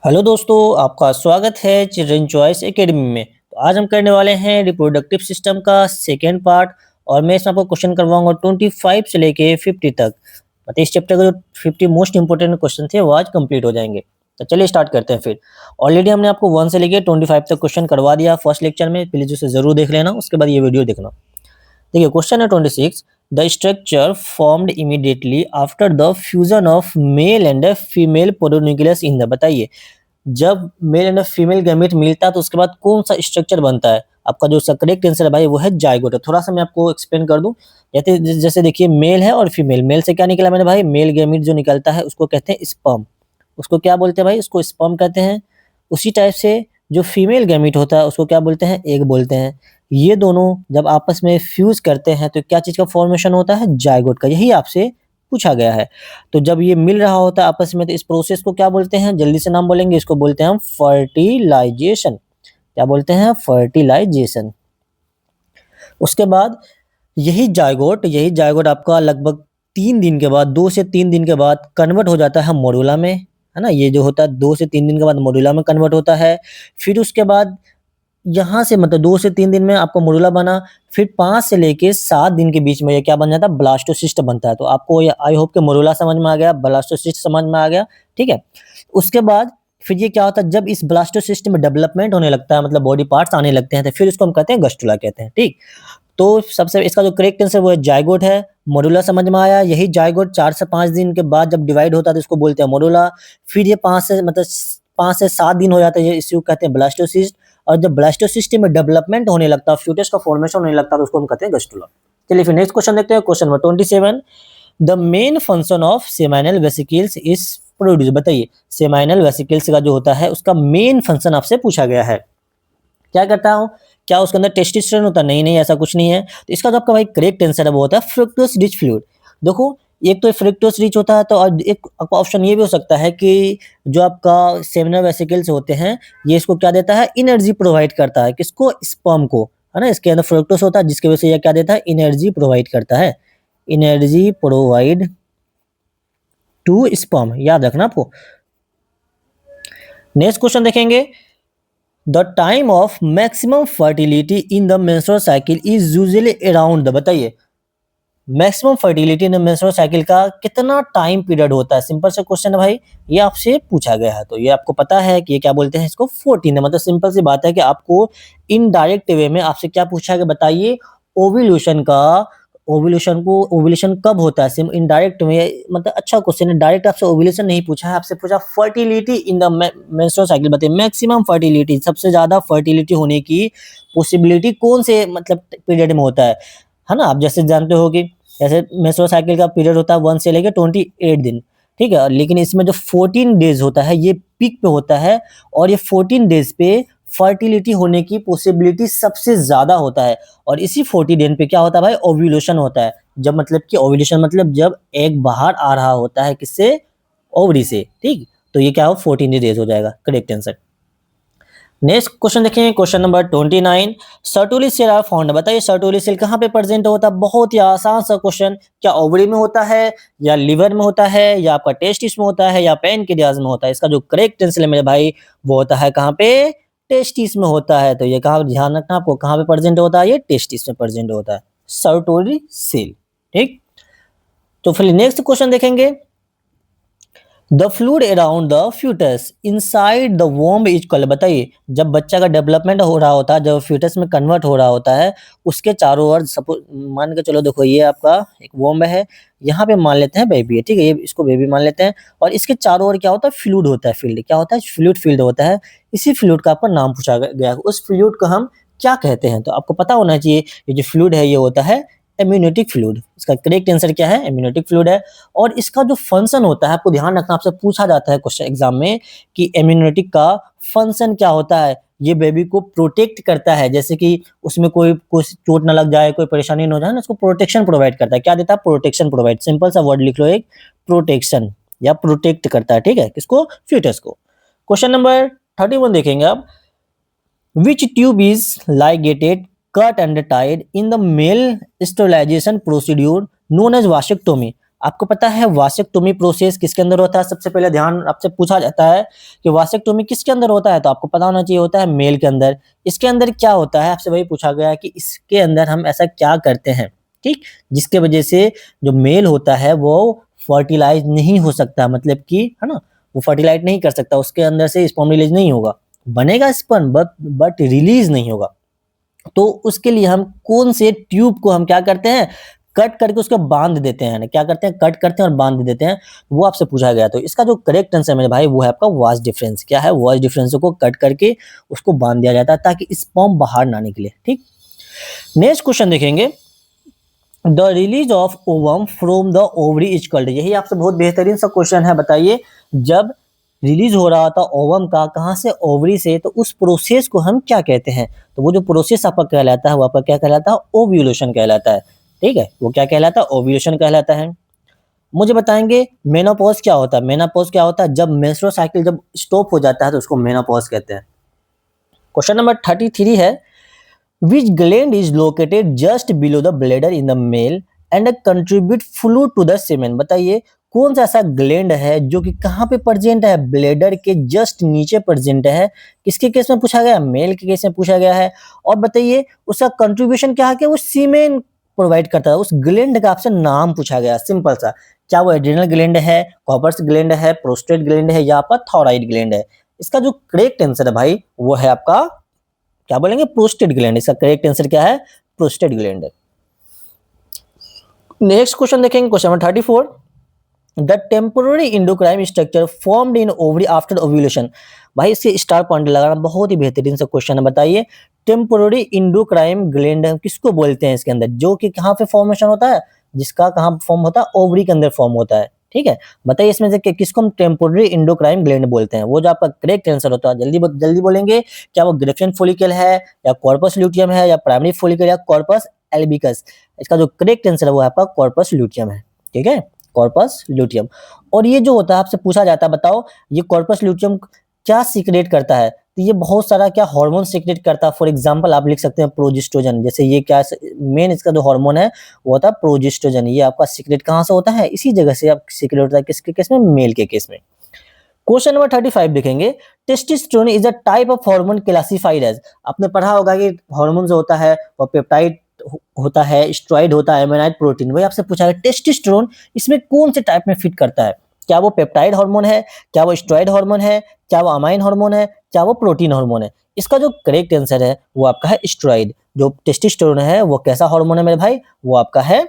Hello दोस्तों, आपका स्वागत है चिल्ड्रन चॉइस एकेडमी में। तो आज हम करने वाले हैं रिप्रोडक्टिव सिस्टम का सेकेंड पार्ट। और मैं इसमें आपको क्वेश्चन करवाऊंगा 25 से लेके 50 तक। मतलब इस चैप्टर का जो 50 मोस्ट इंपोर्टेंट क्वेश्चन थे वो आज कंप्लीट हो जाएंगे। तो चलिए स्टार्ट करते हैं फिर। ऑलरेडी हमने आपको 1 से लेके 25 तक क्वेश्चन करवा दिया फर्स्ट लेक्चर में, प्लीज उसे जरूर देख लेना, उसके बाद ये वीडियो देखना। देखिए क्वेश्चन है 26। The structure formed immediately after the fusion of male and female pronucleus in the, बताइए जब मेल एंड फीमेल गैमेट मिलता है तो उसके बाद कौन सा स्ट्रक्चर बनता है। आपका जो करेक्ट आंसर है भाई वो है जाइगोट। थोड़ा सा मैं आपको एक्सप्लेन कर दूं। जैसे जैसे देखिए मेल है और फीमेल, मेल से क्या निकला मैंने भाई, मेल गैमेट जो निकलता है उसको कहते हैं स्पर्म। उसको क्या बोलते हैं भाई, उसको स्पर्म कहते हैं। उसी टाइप से जो फीमेल गैमेट होता है उसको क्या बोलते हैं, एग बोलते हैं। ये दोनों जब आपस में फ्यूज करते हैं तो क्या चीज का फॉर्मेशन होता है, जाइगोट का। यही आपसे पूछा गया है। तो जब ये मिल रहा होता है आपस में तो इस प्रोसेस को क्या बोलते हैं, जल्दी से नाम बोलेंगे, इसको बोलते हैं हम फर्टिलाइजेशन। क्या बोलते हैं, फर्टिलाइजेशन। उसके बाद यही जायगोट आपका लगभग 3 दिन के बाद, 2 से 3 दिन के बाद कन्वर्ट हो जाता है मोडुला में, है ना। ये जो होता है 2 से 3 दिन के बाद मोडुला में कन्वर्ट होता है। फिर उसके बाद यहाँ से मतलब 2 से 3 दिन में आपको मोडुला बना। फिर 5 से लेके 7 दिन के बीच में ये क्या बन जाता है, ब्लास्टोसिस्ट बनता है। तो आपको ये आई होप कि मोडुला समझ में आ गया, ब्लास्टोसिस्ट समझ में आ गया, ठीक है। उसके बाद फिर ये क्या होता है, जब इस ब्लास्टोसिस्ट में डेवलपमेंट होने लगता है, मतलब बॉडी पार्ट्स आने लगते हैं, तो फिर इसको हम कहते हैं गस्टुला कहते हैं, ठीक। तो सबसे इसका जो करेक्ट आंसर वो है जाइगोट है। मोडुला समझ में आया। यही जाइगोट 4 से 5 दिन के बाद जब डिवाइड होता है तो इसको बोलते हैं मोडुला। फिर ये 5 से 7 दिन हो जाता है, इसी को कहते हैं ब्लास्टोसिस्ट। और जब ब्लास्टोसिस्ट में डेवलपमेंट होने लगता है, फ्यूटस का फॉर्मेशन होने लगता है, तो उसको हम कहते हैं गस्टुला। चलिए फिर नेक्स्ट क्वेश्चन देखते हैं, question number 27। The main function of seminal vesicles is produce, बताइए सेमाइनल वेसिकल्स का जो होता है उसका मेन फंक्शन आपसे पूछा गया है। क्या करता हूँ, क्या उसके अंदर टेस्टोस्टेरोन होता है, नहीं नहीं ऐसा कुछ नहीं है। तो इसका जो आपका भाई करेक्ट आंसर है वो होता है फ्रुक्टोज रिच फ्लूइड। देखो एक तो फ्रुक्टोज रिच होता है, तो और एक आपका ऑप्शन ये भी हो सकता है कि जो आपका सेमिनल वेसिकल्स होते हैं ये इसको क्या देता है, एनर्जी प्रोवाइड करता है, किसको, स्पर्म को, है ना। इसके अंदर फ्रुक्टोज होता है जिसकी वजह से ये क्या देता है, एनर्जी प्रोवाइड करता है, एनर्जी प्रोवाइड टू स्पर्म, याद रखना आपको। नेक्स्ट क्वेश्चन देखेंगे। The time of maximum fertility in the menstrual cycle is usually around the, बताइए maximum fertility in the menstrual cycle का कितना टाइम पीरियड होता है। सिंपल सा क्वेश्चन है भाई, ये आपसे पूछा गया है। तो ये आपको पता है कि ये क्या बोलते हैं, इसको 14 है। मतलब सिंपल सी बात है कि आपको इनडायरेक्ट वे में आपसे क्या पूछा है, बताइए ओव्यूलेशन कब होता है। सिम इनडायरेक्ट में मतलब अच्छा क्वेश्चन है, डायरेक्ट आपसे ओव्यूलेशन नहीं पूछा है, आपसे पूछा fertility in the menstrual cycle. बताइए मैक्सिमम फर्टिलिटी, सबसे ज्यादा फर्टिलिटी होने की पॉसिबिलिटी कौन से मतलब पीरियड में होता है ना। आप जैसे जानते हो कि जैसे मेंस्ट्रुअल साइकिल का पीरियड होता है 1 से लेकर 28 दिन, ठीक है। लेकिन इसमें जो 14 डेज होता है ये पीक पे होता है, और ये 14 डेज पे फर्टिलिटी होने की पॉसिबिलिटी सबसे ज्यादा होता है। और इसी 40 दिन पे क्या होता है भाई, ओव्यूलेशन होता है। जब मतलब कि ओव्यूलेशन मतलब जब एग बाहर आ रहा होता है, किससे, ओवरी से, ठीक। तो ये क्या हो, 14 डेज हो जाएगा, करेक्ट आंसर। नेक्स्ट क्वेश्चन देखें, question number 29। Sertoli cell are found, बताइए सर्टोली सेल कहाँ पे प्रेजेंट होता है। बहुत ही आसान सा क्वेश्चन। क्या ओवरी में होता है, या लिवर में होता है, या आपका टेस्टिस में होता है, या पैनक्रियाज में होता है। इसका जो करेक्ट आंसर है मेरे भाई वो होता है कहाँ पे, टेस्टिस में होता है। तो ये कहाँ ध्यान रखना आपको, कहाँ पे प्रेजेंट होता है, ये टेस्टिस में प्रेजेंट होता है, सर्टोली सेल, ठीक। तो फिर नेक्स्ट क्वेश्चन देखेंगे। The fluid around the foetus inside the womb is called, बताइए जब बच्चा का डेवलपमेंट हो रहा होता है, जब फ्यूटस में कन्वर्ट हो रहा होता है, उसके चारों ओर सपोज मान के चलो, देखो ये आपका एक वोम्ब है, यहाँ पे मान लेते हैं बेबी है, ठीक है, ये इसको बेबी मान लेते हैं। और इसके चारों ओर क्या होता है, फ्लूइड होता है, फील्ड क्या होता है, फ्लूइड फील्ड होता है। इसी फ्लूइड का आपका नाम पूछा गया, उस फ्लूइड को हम क्या कहते हैं। तो आपको पता होना चाहिए ये जो फ्लूइड है ये होता है एम्यूनेटिक फ्लूइड। इसका करेक्ट आंसर क्या है, एम्यूनेटिक फ्लूइड है। और इसका जो फंक्शन होता है, आपको ध्यान रखना, आपसे पूछा जाता है क्वेश्चन एग्जाम में कि एम्यूनेटिक का फंक्शन क्या होता है। ये बेबी को प्रोटेक्ट करता है, जैसे कि उसमें कोई चोट ना लग जाए, कोई परेशानी ना हो जाए ना, उसको प्रोटेक्शन प्रोवाइड करता है। क्या देता है, प्रोटेक्शन प्रोवाइड। सिंपल सा वर्ड लिख लो एक, प्रोटेक्शन, या प्रोटेक्ट करता है, ठीक है, किसको, फ्यूटस को। क्वेश्चन नंबर 31 देखेंगे आप। Which tube is ligated, cut and tied in the male sterilization procedure known as vasectomy? आपको पता है वासेक्टोमी प्रोसेस किसके अंदर होता है? सबसे पहले ध्यान आपसे पूछा जाता है कि वासेक्टोमी किसके अंदर होता है, तो आपको पता होना चाहिए होता है मेल के अंदर। इसके अंदर क्या होता है? आपसे वही पूछा गया है कि इसके अंदर हम ऐसा क्या करते हैं, ठीक? जिसके वजह से जो मेल होता है वो फर्टिलाइज नहीं हो सकता, मतलब कि है ना, वो फर्टिलाइज नहीं कर सकता, उसके अंदर से स्पर्म रिलीज नहीं होगा, बनेगा स्पर्म बट रिलीज नहीं होगा। तो उसके लिए हम कौन से ट्यूब को हम क्या करते हैं, कट करके उसको बांध देते हैं, क्या करते हैं, कट करते हैं और बांध देते हैं, वो आपसे पूछा गया। तो इसका जो करेक्ट आंसर मेरे भाई वो है आपका वास डिफरेंस। क्या है? वास डिफरेंस को कट करके उसको बांध दिया जाता है ताकि स्पर्म बाहर ना निकले, ठीक। नेक्स्ट क्वेश्चन देखेंगे, the release of ovum from the ovary is called. यही आपसे बहुत बेहतरीन सा क्वेश्चन है। बताइए, जब रिलीज हो रहा था ओवम का, कहां से? ओवरी से, तो उस प्रोसेस को हम क्या कहते हैं? तो वो जो प्रोसेस आपका कहलाता है वो आपका क्या कहलाता है? ओव्यूलेशन कहलाता है, ठीक है। वो क्या कहलाता है? ओव्यूलेशन कहलाता है। मुझे बताएंगे मेनोपॉज क्या होता है? मेनोपॉज क्या होता है? जब मेंस्ट्रुअल साइकिल जब स्टॉप हो जाता है तो उसको मेनोपॉज कहते हैं। क्वेश्चन नंबर 33 है, which gland is located just below the bladder in the male and contribute fluid to the semen। बताइए कौन सा ऐसा ग्लैंड है जो कि कहाँ पे प्रेजेंट है? ब्लेडर के जस्ट नीचे प्रेजेंट है। किसके केस में पूछा गया? मेल के केस में पूछा गया है। और बताइए उसका कंट्रीब्यूशन क्या है कि वो सीमेन प्रोवाइड करता है। उस ग्लैंड का आपसे नाम पूछा गया, सिंपल सा। क्या वो एड्रिनल ग्लैंड है, कॉपर्स ग्लैंड है, प्रोस्टेट ग्लैंड है, या आपका थायराइड ग्लैंड है? इसका जो करेक्ट आंसर है भाई वो है आपका क्या बोलेंगे? Prostate gland. इसका करेक्ट आंसर क्या है? प्रोस्टेट ग्लैंड है। नेक्स्ट क्वेश्चन देखेंगे, question number 34, the temporary endocrine structure formed in ovary after ovulation. भाई इसके स्टार पॉइंट लगाना बहुत ही बेहतरीन सा क्वेश्चन है। बताइए टेम्पोररी इंडोक्राइन ग्लैंड किसको बोलते हैं? इसके अंदर जो कि कहाँ पे फॉर्मेशन होता है, जिसका कहाँ फॉर्म होता है? ओवरी के अंदर फॉर्म होता है, ठीक है। बताइए इसमें से किसको हम टेम्पोररी इंडोक्राइन ग्लैंड बोलते हैं? वो जो आपका करेक्ट आंसर होता है, जल्दी जल्दी बोलेंगे। क्या वो ग्रेफियन फॉलिकल है, या कॉर्पस ल्यूटियम है, या प्राइमरी फॉलिकल, या कॉर्पस एल्बिकस? इसका जो करेक्ट आंसर है वो आपका कॉर्पस ल्यूटियम है, ठीक है, कॉर्पस ल्यूटियम। और ये जो होता है आपसे पूछा जाता है, बताओ ये कॉर्पस ल्यूटियम क्या सीक्रेट करता है? तो ये बहुत सारा क्या हार्मोन सीक्रेट करता है। फॉर एग्जांपल आप लिख सकते हैं प्रोजेस्टेरोन। जैसे ये क्या मेन इसका जो हार्मोन है वो होता है प्रोजेस्टेरोन। ये आपका सीक्रेट कहाँ से होता है? इसी जगह से आप सीक्रेट होता है। किसके केस में? मेल के केस में। क्वेश्चन नंबर 35 देखेंगे, testosterone is a type of hormone classified as. आपने पढ़ा होगा कि हार्मोन जो होता है वो पेप्टाइड होता है, स्टेरॉइड होता है, एमिनाइड प्रोटीन। वही आपसे पूछा है टेस्टोस्टेरोन इसमें कौन से टाइप में फिट करता है? क्या वो पेप्टाइड हार्मोन है, क्या वो स्टेरॉइड हार्मोन है, क्या वो अमाइन हार्मोन है, क्या वो प्रोटीन हार्मोन है? इसका जो करेक्ट आंसर है वो आपका है स्टेरॉइड। जो टेस्टोस्टेरोन है वो कैसा हार्मोन है मेरे भाई? वो आपका है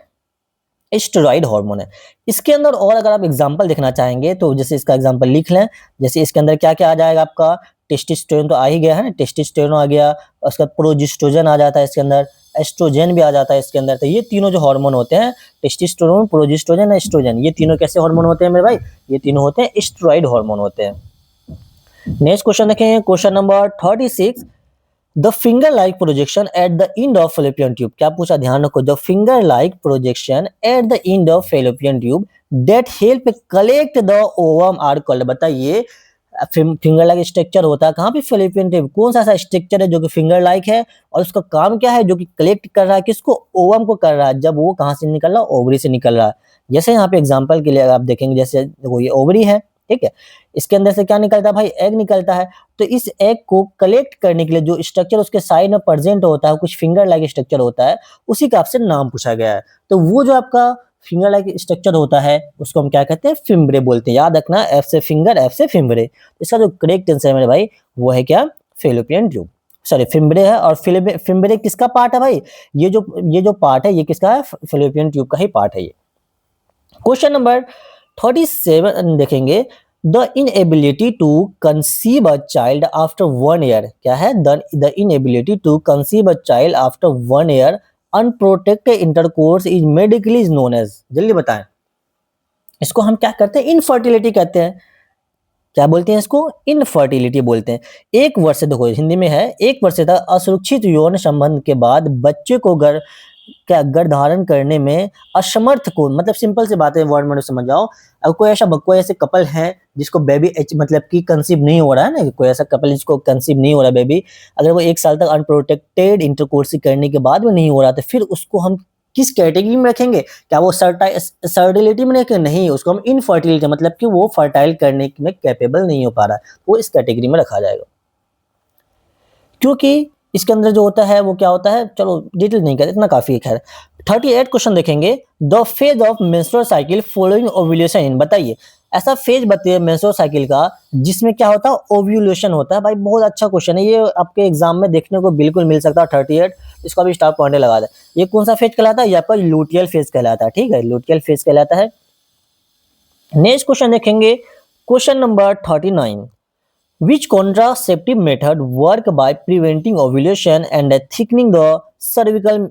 स्टेरॉइड हार्मोन है। इसके अंदर और अगर आप एग्जांपल देखना चाहेंगे तो जैसे इसका एग्जांपल लिख लें। जैसे इसके अंदर क्या क्या आ जाएगा आपका? टेस्टोस्टेरोन तो आ ही गया है ना, टेस्टोस्टेरोन आ गया, उसका प्रोजेस्टेरोन आ जाता है इसके अंदर, एस्ट्रोजन भी आ जाता है इसके अंदर। तो ये तीनों जो हार्मोन होते हैं, टेस्टोस्टेरोन, प्रोजेस्टेरोन, एस्ट्रोजन, ये तीनों कैसे हार्मोन होते हैं मेरे भाई? ये तीनों होते हैं स्टेरॉइड हार्मोन होते हैं। नेक्स्ट क्वेश्चन देखें, question number 36, the finger like projection at the end of fallopian tube. क्या पूछा? ध्यान रखो, the finger like projection at the end of fallopian tube that help collect the ovum are called. बताइए finger like structure होता है कहाँ पे? Fallopian tube. कौन सा ऐसा स्ट्रक्चर है जो कि फिंगर लाइक है और उसका काम क्या है? जो कि कलेक्ट कर रहा है किसको? ओवम को कर रहा है, जब वो कहाँ से निकल रहा है? ओवरी से निकल रहा है। जैसे यहाँ पे एग्जाम्पल के लिए आप देखेंगे, जैसे देखो ये ओवरी है, ठीक है, इसके अंदर से क्या निकलता है भाई? एग निकलता है। तो इस एग को कलेक्ट करने के लिए जो स्ट्रक्चर उसके साइड में प्रेजेंट होता है, कुछ फिंगर लाइक स्ट्रक्चर होता है, उसी का आपसे नाम पूछा गया है। तो वो जो आपका फिंगर लाइक स्ट्रक्चर होता है उसको हम क्या कहते हैं? फिम्ब्रे बोलते हैं। याद रखना, एफ से फिंगर, एफ से फिम्ब्रे। इसका जो करेक्ट आंसर है मेरे भाई वो है क्या? फेलोपियन ट्यूब, सॉरी फिम्ब्रे है। और फिम्ब्रे किसका पार्ट है भाई? ये जो पार्ट है ये किसका है? फेलोपियन ट्यूब का ही पार्ट है ये। क्वेश्चन नंबर 37 देखेंगे, the inability to conceive a child after 1 year. क्या है? The inability to conceive a child after 1 year unprotected intercourse is medically is known as. जल्दी बताएं, इसको हम क्या करते हैं? इनफर्टिलिटी कहते हैं। क्या बोलते हैं इसको? इनफर्टिलिटी बोलते हैं। 1 वर्ष से, देखो हिंदी में है, 1 वर्ष तक असुरक्षित यौन संबंध के बाद बच्चे को गर्भधारण करने में असमर्थ को, मतलब सिंपल सी बात है, वर्ड में समझ जाओ। अगर कोई ऐसे कपल है जिसको बेबी मतलब कि कंसीव नहीं हो रहा है ना, कोई ऐसा कपल जिसको कंसीव नहीं हो रहा बेबी, अगर वो 1 साल तक अनप्रोटेक्टेड इंटरकोर्स करने के बाद में नहीं हो रहा तो फिर उसको हम किस कैटेगरी में रखेंगे? क्या वो सर्टिलिटी में रखेंगे? नहीं, उसको हम इनफर्टिलिटी मतलब कि वो फर्टाइल करने में कैपेबल नहीं हो पा रहा है, वो इस कैटेगरी में रखा जाएगा। क्योंकि इसके अंदर जो होता है वो क्या होता है, चलो डिटेल नहीं करते, इतना काफ़ी है खैर। 38 क्वेश्चन देखेंगे, the phase of menstrual cycle following ovulation in, बताइए ऐसा फेज बताइए मेंस्ट्रुअल साइकिल का जिसमें क्या होता है, ओव्यूलेशन होता है। भाई बहुत अच्छा क्वेश्चन है, ये आपके एग्जाम में देखने को बिल्कुल मिल सकता है। 38 इसका भी स्टार पॉइंट लगा दे। ये कौन सा फेज कहलाता है? यहाँ पर लुटियल फेज कहलाता है, ठीक है, लुटियल फेज कहलाता है। नेक्स्ट क्वेश्चन देखेंगे, question number 39, which contraceptive method work by preventing ovulation and thickening the cervical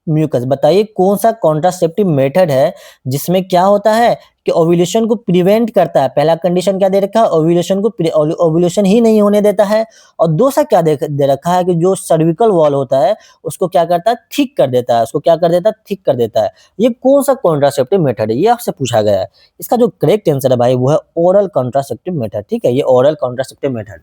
mucus, बताइए कौन सा कॉन्ट्रासेप्टिव मेथड है जिसमें क्या होता है कि ओव्यूलेशन को प्रिवेंट करता है। पहला कंडीशन क्या दे रखा है, ओव्यूलेशन को ओव्यूलेशन ही नहीं होने देता है। और दूसरा क्या दे रखा है कि जो सर्विकल वॉल होता है उसको क्या करता है, थिक कर देता है, उसको क्या कर देता है, थिक कर देता है। ये कौन सा कॉन्ट्रासेप्टिव मेथड है, ये आपसे पूछा गया है। इसका जो करेक्ट आंसर है भाई वो है ओरल कॉन्ट्रासेप्टिव मेथड, ठीक है, ये ओरल कॉन्ट्रासेप्टिव मेथड।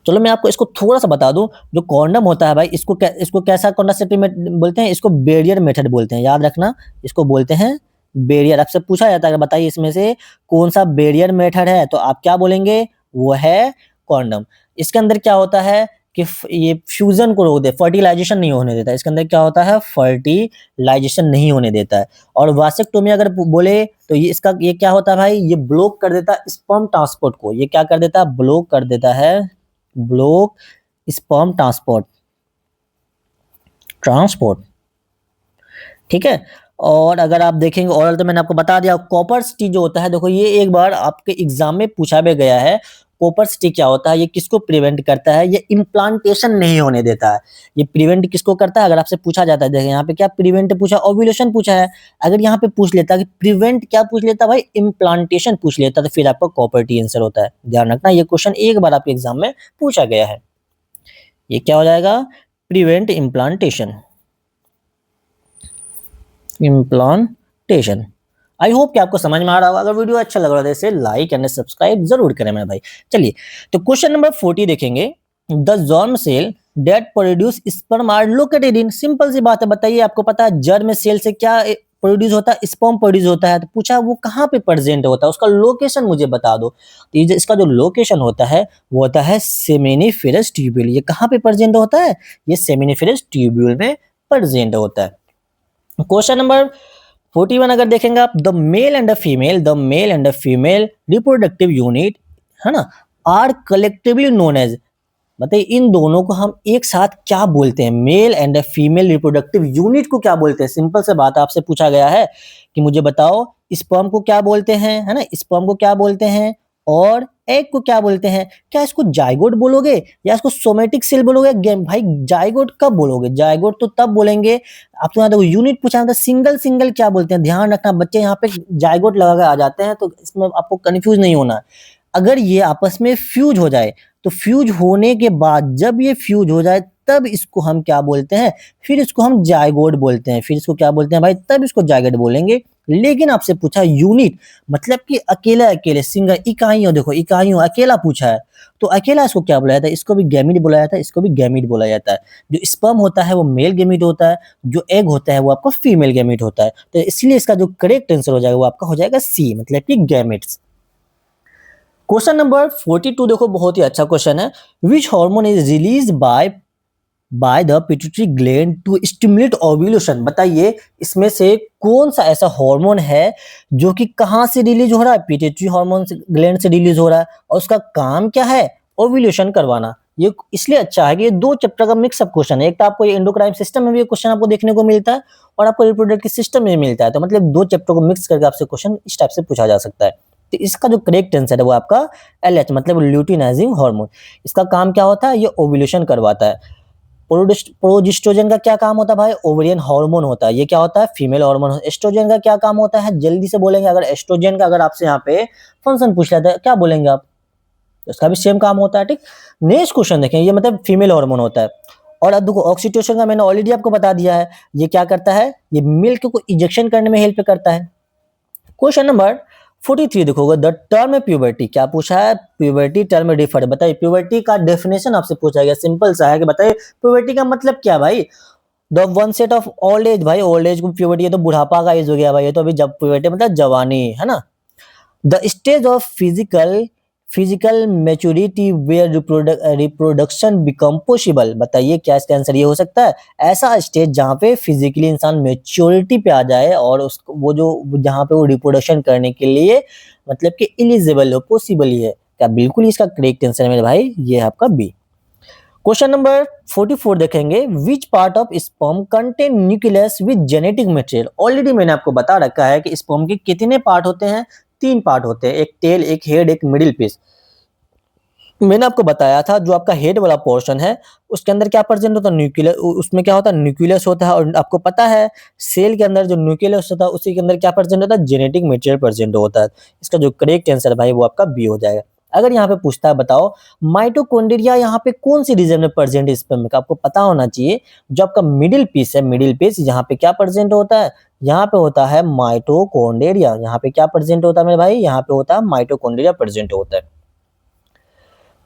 चलो मैं आपको इसको थोड़ा सा बता दूं, जो कॉन्डम होता है भाई इसको कैसा कॉन्ट्रासेप्टिव बोलते हैं, इसको बैरियर मेथड बोलते हैं, याद रखना इसको बोलते हैं बैरियर। आपसे पूछा जाता है बताइए इसमें से कौन सा बैरियर मेथड है, तो आप क्या बोलेंगे, वो है कॉन्डम। इसके अंदर क्या होता है कि ये फ्यूजन को रोक दे, फर्टिलाइजेशन नहीं होने देता। इसके अंदर क्या होता है, फर्टिलाइजेशन नहीं होने देता है। और वासेक्टोमी अगर बोले तो ये क्या होता है भाई, ये ब्लॉक कर देता है स्पर्म ट्रांसपोर्ट को। ये क्या कर देता है, ब्लॉक कर देता है, ब्लॉक स्पर्म ट्रांसपोर्ट, ठीक है। और अगर आप देखेंगे ओरल तो मैंने आपको बता दिया। कॉपर सिटी जो होता है, देखो ये एक बार आपके एग्जाम में पूछा भी गया है। कॉपर सिटी क्या होता है, ये किसको प्रिवेंट करता है, ये इम्प्लांटेशन नहीं होने देता है। ये प्रिवेंट किसको करता है, अगर आपसे पूछा जाता है, देखिए यहाँ पे क्या प्रिवेंट पूछा, ओव्यूलेशन पूछा है। अगर यहाँ पे पूछ लेता कि प्रिवेंट क्या पूछ लेता भाई, इम्प्लांटेशन पूछ लेता, तो फिर आपका कॉपर टी आंसर होता है। ध्यान रखना ये क्वेश्चन एक बार आपके एग्जाम में पूछा गया है। ये क्या हो जाएगा, prevent implantation, implantation. I hope कि आपको समझ में आ रहा होगा। अगर वीडियो अच्छा लग रहा है तो इसे लाइक एंड सब्सक्राइब जरूर करें मेरे भाई। चलिए तो क्वेश्चन नंबर 40 देखेंगे, the germ cell that produce sperm are located in, simple सी बात है, बताइए आपको पता है जर्म सेल से क्या प्रोड्यूस होता है, स्पर्म प्रोड्यूस होता है। तो पूछा वो कहाँ पे प्रेजेंट होता है, उसका लोकेशन मुझे बता दो। तो ये इसका जो लोकेशन होता है वो होता है सेमिनिफेरस ट्यूब्यूल। ये कहाँ पे प्रेजेंट होता है, ये सेमिनिफेरस ट्यूब्यूल में प्रेजेंट होता है। क्वेश्चन नंबर 41 अगर देखेंगे आप, the male and the female reproductive unit है ना, आर कलेक्टिवली नोन एज, बताइए इन दोनों को हम एक साथ क्या बोलते हैं, mail and female reproductive unit को क्या बोलते हैं। सिंपल से बात आपसे पूछा गया है कि मुझे बताओ स्पर्म को क्या बोलते हैं, है ना, स्पर्म को क्या बोलते हैं और एग को क्या बोलते हैं। क्या इसको जाइगोट बोलोगे या इसको सोमेटिक सेल बोलोगे, भाई जाइगोट कब बोलोगे, जाइगोट तो तब बोलेंगे। आप तो यहाँ देखो यूनिट पूछा है, सिंगल सिंगल क्या बोलते हैं, ध्यान रखना बच्चे यहाँ पे जाइगोट लगा के आ जाते हैं, तो इसमें आपको कंफ्यूज नहीं होना। अगर ये आपस में फ्यूज हो जाए तो फ्यूज होने के बाद जब ये फ्यूज हो जाए तब इसको हम क्या बोलते हैं, फिर इसको हम जाइगोट बोलते हैं, फिर इसको क्या बोलते हैं भाई, तब इसको जाइगोट बोलेंगे। लेकिन आपसे पूछा यूनिट मतलब कि अकेले अकेले सिंगल इकाइयों, देखो इकाइयों अकेला पूछा है तो अकेला इसको क्या बोला जाता है, इसको भी गैमीट बोला जाता है, इसको भी गैमीट बोला जाता है। जो स्पर्म होता है वो मेल गैमीट होता है, जो एग होता है वो आपका फीमेल गैमीट होता है। तो इसलिए इसका जो करेक्ट आंसर हो जाएगा वो आपका हो जाएगा सी, मतलब कि गैमेट्स। क्वेश्चन नंबर 42 देखो बहुत ही अच्छा क्वेश्चन है, which hormone is release by the pituitary gland to stimulate ovulation, बताइए इसमें से कौन सा ऐसा हार्मोन है जो कि कहां से रिलीज हो रहा है, पिट्यूटरी हार्मोन ग्लैंड से रिलीज हो रहा है और उसका काम क्या है, ओव्यूलेशन करवाना। ये इसलिए अच्छा है कि ये दो चैप्टर का मिक्सअप क्वेश्चन है। एक तो आपको ये एंडोक्राइन सिस्टम में भी क्वेश्चन आपको देखने को मिलता है और आपको रिप्रोडक्टिव सिस्टम में मिलता है, तो मतलब दो चैप्टर को मिक्स करके आपसे क्वेश्चन इस टाइप से पूछा जा सकता है। तो इसका जो करेक्ट आंसर है वो आपका LH मतलब ल्यूटिनाइजिंग हार्मोन। इसका काम क्या होता है, ये ओव्यूलेशन करवाता है। प्रोजेस्टेरोन का क्या काम होता है भाई, ओवेरियन हार्मोन होता है, ये क्या होता है, फीमेल हार्मोन। एस्ट्रोजन का क्या काम होता है, जल्दी से बोलेंगे, अगर एस्ट्रोजन का अगर आपसे यहाँ पे फंक्शन पूछ लेता है क्या बोलेंगे आप, उसका भी सेम काम होता है, ठीक। नेक्स्ट क्वेश्चन देखें, ये मतलब फीमेल हार्मोन होता है। और अब देखो ऑक्सीटोसिन का मैंने ऑलरेडी आपको बता दिया है, ये क्या करता है, ये मिल्क को इंजेक्शन करने में हेल्प करता है। क्वेश्चन नंबर 43 देखोगे, द टर्म प्यूबर्टी, क्या पूछा है, प्यूबर्टी टर्म डिफर, बताइए प्यूबर्टी का डेफिनेशन आपसे पूछा गया। सिंपल सा है कि बताइए प्यूबर्टी का मतलब क्या भाई, the one set of old age, भाई ओल्ड एज को प्यूबर्टी, ये तो बुढ़ापा का एज हो गया भाई, ये तो अभी जब प्यूबर्टी मतलब जवानी है ना। The stage of physical maturity where reproduction become possible, बताइए क्या इसका आंसर ये हो सकता है। ऐसा स्टेज जहाँ पे फिजिकली इंसान मैच्योरिटी पे आ जाए और उसको वो जो जहाँ पे वो रिप्रोडक्शन करने के लिए मतलब कि एलिजिबल हो, पॉसिबल ही है क्या, बिल्कुल इसका करेक्ट आंसर है मेरे भाई, ये है आपका बी। क्वेश्चन नंबर 44 देखेंगे, which part of sperm contain nucleus with genetic material. Already मैंने आपको बता रखा है कि स्पर्म के कितने पार्ट होते हैं, 3 पार्ट होते हैं, एक टेल, एक हेड, एक मिडिल पीस। मैंने आपको बताया था जो आपका हेड वाला पोर्शन है उसके अंदर क्या प्रेजेंट होता है, न्यूक्लियस, उसमें क्या होता है, न्यूक्लियस होता है। और आपको पता है सेल के अंदर जो न्यूक्लियस होता है उसी के अंदर क्या प्रेजेंट होता है, जेनेटिक मटेरियल प्रेजेंट होता है। इसका जो करेक्ट आंसर भाई वो आपका बी हो जाएगा। अगर यहाँ पे पूछता है बताओ माइटोकॉन्ड्रिया यहाँ पे कौन सी रीजन में प्रेजेंट है स्पर्म का, आपको पता होना चाहिए। जो आपका मिडिल पीस है, मिडिल पीस यहाँ पे क्या प्रेजेंट होता है, यहाँ पे होता है माइटोकॉन्ड्रिया। यहाँ पे क्या प्रेजेंट होता है मेरे भाई, यहाँ पे होता है माइटोकॉन्ड्रिया प्रेजेंट होता है।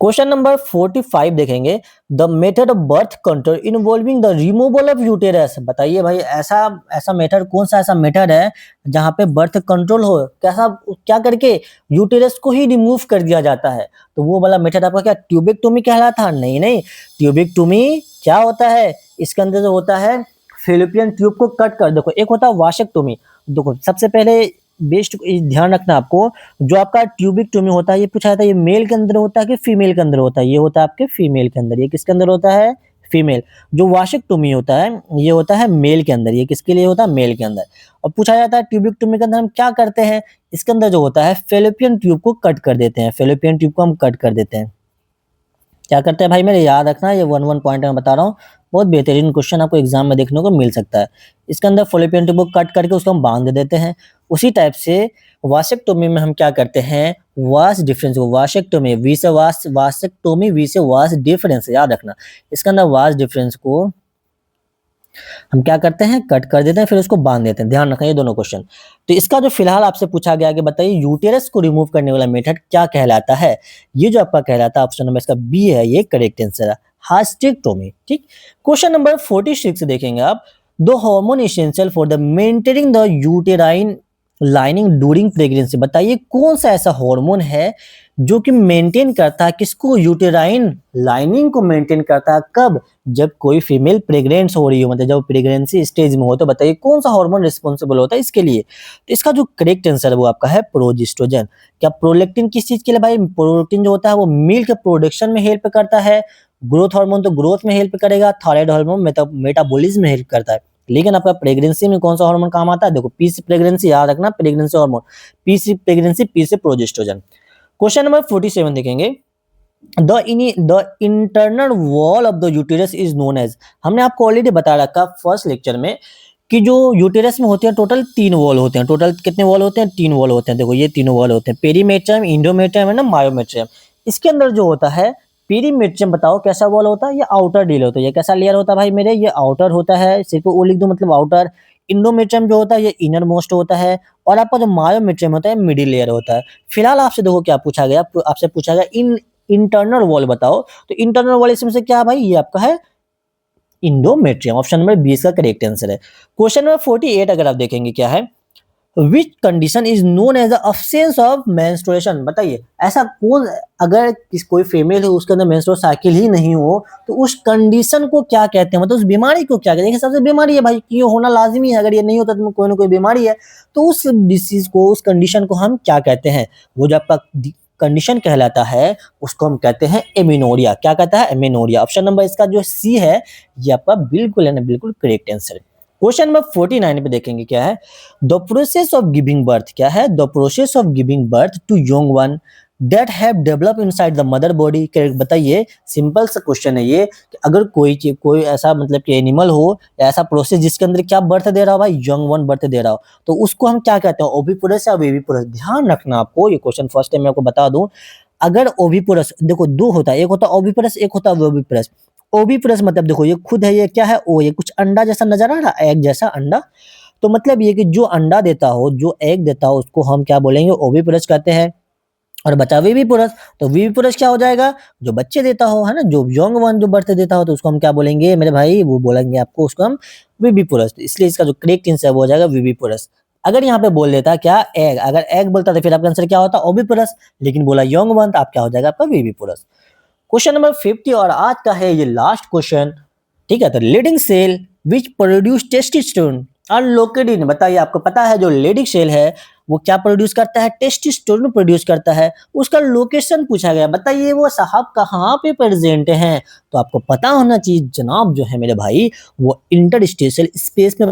क्वेश्चन नंबर 45 देखेंगे, the method of birth control involving the removal of uterus. बताइए भाई ऐसा ऐसा मेथड, कौन सा ऐसा मेथड है जहां पे बर्थ कंट्रोल हो, कैसा क्या करके यूटेरस को ही रिमूव कर दिया जाता है। तो वो वाला मेथड आपका क्या ट्यूबेक्टोमी कहलाता है, नहीं नहीं, ट्यूबेक्टोमी क्या होता है, इसके अंदर जो होता है फेलोपियन ट्यूब को कट कर, देखो एक होता है वाशेक्टोमी। देखो सबसे पहले बेस्ट ध्यान रखना आपको, जो आपका ट्यूबिक्टोमी होता है ये पूछा जाता है ये मेल के अंदर होता है कि फीमेल के अंदर होता है, ये होता है आपके फीमेल के अंदर, ये किसके अंदर होता है, फीमेल। जो वाशेक्टोमी होता है ये होता है मेल के अंदर, ये किसके लिए होता है, मेल के अंदर। और पूछा जाता है ट्यूबिक्टोमी के अंदर हम क्या करते हैं, इसके अंदर जो होता है फेलोपियन ट्यूब को कट कर देते हैं, फेलोपियन ट्यूब को हम कट कर देते हैं। क्या करते हैं भाई मेरे, याद रखना, ये वन वन पॉइंट में बता रहा हूँ, बहुत बेहतरीन क्वेश्चन आपको एग्जाम में देखने को मिल सकता है। इसके अंदर फेलोपियन ट्यूब को कट करके उसको हम बांध देते हैं। उसी टाइप से वासेक्टोमी में हम क्या करते हैं, वास डिफरेंस को, वासेक्टोमी वी से वास, वासेक्टोमी वी से वास डिफरेंस, याद रखना। इसके अंदर वास डिफरेंस को हम क्या करते हैं, कट कर देते हैं, फिर उसको बांध देते हैं। ध्यान रखना ये दोनों क्वेश्चन। तो इसका जो फिलहाल आपसे पूछा गया कि बताइए यूटेरस को रिमूव करने वाला मेथड क्या कहलाता है, ये जो आपका कहलाता है ऑप्शन नंबर इसका बी है, ये करेक्ट आंसर है, हास्टेक्टोमी। ठीक। क्वेश्चन नंबर 46 देखेंगे आप, दो hormone essential for the maintaining the uterine lining during pregnancy. बताइए कौन सा ऐसा हार्मोन है जो कि मेंटेन करता है किसको, यूटेराइन लाइनिंग को मेंटेन करता है, कब, जब कोई फीमेल प्रेग्नेंट हो रही हो, मतलब जब प्रेगनेंसी स्टेज में हो। तो बताइए कौन सा हार्मोन रिस्पॉन्सिबल होता है इसके लिए। तो इसका जो करेक्ट आंसर है वो आपका है प्रोजेस्ट्रोजन। क्या प्रोलेक्टिन किस चीज के लिए भाई, प्रोटीन जो होता है वो मिल्क प्रोडक्शन में हेल्प करता है, ग्रोथ हार्मोन तो ग्रोथ में हेल्प करेगा, थायराइड हार्मोन मेटाबॉलिज्म में हेल्प करता है। लेकिन आपका प्रेगनेंसी में कौन सा हार्मोन काम आता है, देखो पी से प्रेगनेंसी, याद रखना प्रेगनेंसी हार्मोन, पी से प्रेगनेंसी, पी से प्रोजेस्ट्रोजन। क्वेश्चन नंबर 47 देखेंगे, the internal wall of the uterus is known as. हमने आपको ऑलरेडी बता रखा फर्स्ट लेक्चर में कि जो यूटेरस में होते हैं टोटल 3 वॉल होते हैं। टोटल कितने वॉल होते हैं, 3 वॉल होते हैं। देखो ये तीनों वॉल होते हैं, पेरीमेट्रियम, इंडोमेट्रियम है ना, मायोमेट्रियम। इसके अंदर जो होता है पेरीमेट्रियम, बताओ कैसा वॉल होता है, ये आउटर डील होता है। ये कैसा लेयर होता है भाई मेरे, ये आउटर होता है, सिर्फ वो लिख दो मतलब आउटर। इंडोमेट्रियम जो होता है ये इनर मोस्ट होता है, और आपका जो मायोमेट्रियम होता है मिडिल लेयर होता है। फिलहाल आपसे देखो क्या पूछा गया, आपसे पूछा गया इन इंटरनल वॉल बताओ। तो इंटरनल वॉल इसमें से क्या है भाई, ये आपका है इंडोमेट्रियम, ऑप्शन नंबर 20 का करेक्ट आंसर है। क्वेश्चन नंबर 48 अगर आप देखेंगे क्या है, which condition is known as absence of menstruation. बताइए ऐसा कौन, अगर कोई फीमेल है उसके अंदर मेंस्ट्रुअल साइकिल ही नहीं हो तो उस कंडीशन को क्या कहते हैं, मतलब उस बीमारी को क्या कहते हैं। सबसे बीमारी है भाई कि ये होना लाजिमी है, अगर ये नहीं होता तो कोई ना कोई बीमारी है। तो उस डिसीज को, उस कंडीशन को हम क्या कहते हैं, वो जो आपका कंडीशन कहलाता है उसको हम कहते हैं एमिनोरिया। क्या कहता है, एमिनोरिया। ऑप्शन नंबर इसका जो सी है ये आपका बिल्कुल है ना, बिल्कुल करेक्ट आंसर है। क्वेश्चन नंबर 49 पे देखेंगे क्या है, the process of giving birth. क्या है, the process of giving birth to young one that have develop inside the mother body. बताइए सिंपल सा क्वेश्चन है ये कि अगर कोई ऐसा मतलब कि एनिमल हो, ऐसा प्रोसेस जिसके अंदर क्या बर्थ दे रहा हो भाई, यंग वन बर्थ दे रहा हो, तो उसको हम क्या कहते हैं, ओविपोरस या बेबीपोरस। ध्यान रखना आपको, ये क्वेश्चन फर्स्ट टाइम मैं आपको बता दूं। अगर ओविपोरस, देखो दो होता है, एक होता है ओविपोरस, एक होता है ओविपोरस। ओविपोरस मतलब देखो ये खुद है, ये क्या है, ओ, ये कुछ अंडा जैसा नजर आ रहा है, एग जैसा अंडा। तो मतलब ये कि जो अंडा देता हो, जो एग देता हो, उसको हम क्या बोलेंगे, ओविपोरस कहते हैं। और बचा विविपुरस, तो विविपुरस क्या हो जाएगा? जो बच्चे देता हो, है ना? जो यंग वन जो बर्थ देता हो तो उसको हम क्या बोलेंगे मेरे भाई? वो बोलेंगे आपको उसको हम विविपुरस। इसलिए इसका जो करेक्ट आंसर वो हो जाएगा विविपुरस। अगर यहाँ पे बोल देता क्या एग, अगर एग बोलता तो फिर आपका आंसर क्या होता? ओविपुरस, लेकिन बोला यंग वन तो आप क्या हो जाएगा आपका विविपुरस। क्वेश्चन नंबर 50 और आज का है ये लास्ट क्वेश्चन। ठीक है, तो leading cell which produce testosterone are located in, बताइए आपको पता है जो लीडिंग सेल है वो क्या प्रोड्यूस करता है? टेस्टोस्टेरोन प्रोड्यूस करता है। उसका लोकेशन पूछा गया, बताइए वो साहब कहाँ पे प्रेजेंट हैं? तो आपको पता होना चाहिए जनाब जो है मेरे भाई वो इंटरस्टेशियल स्पेस में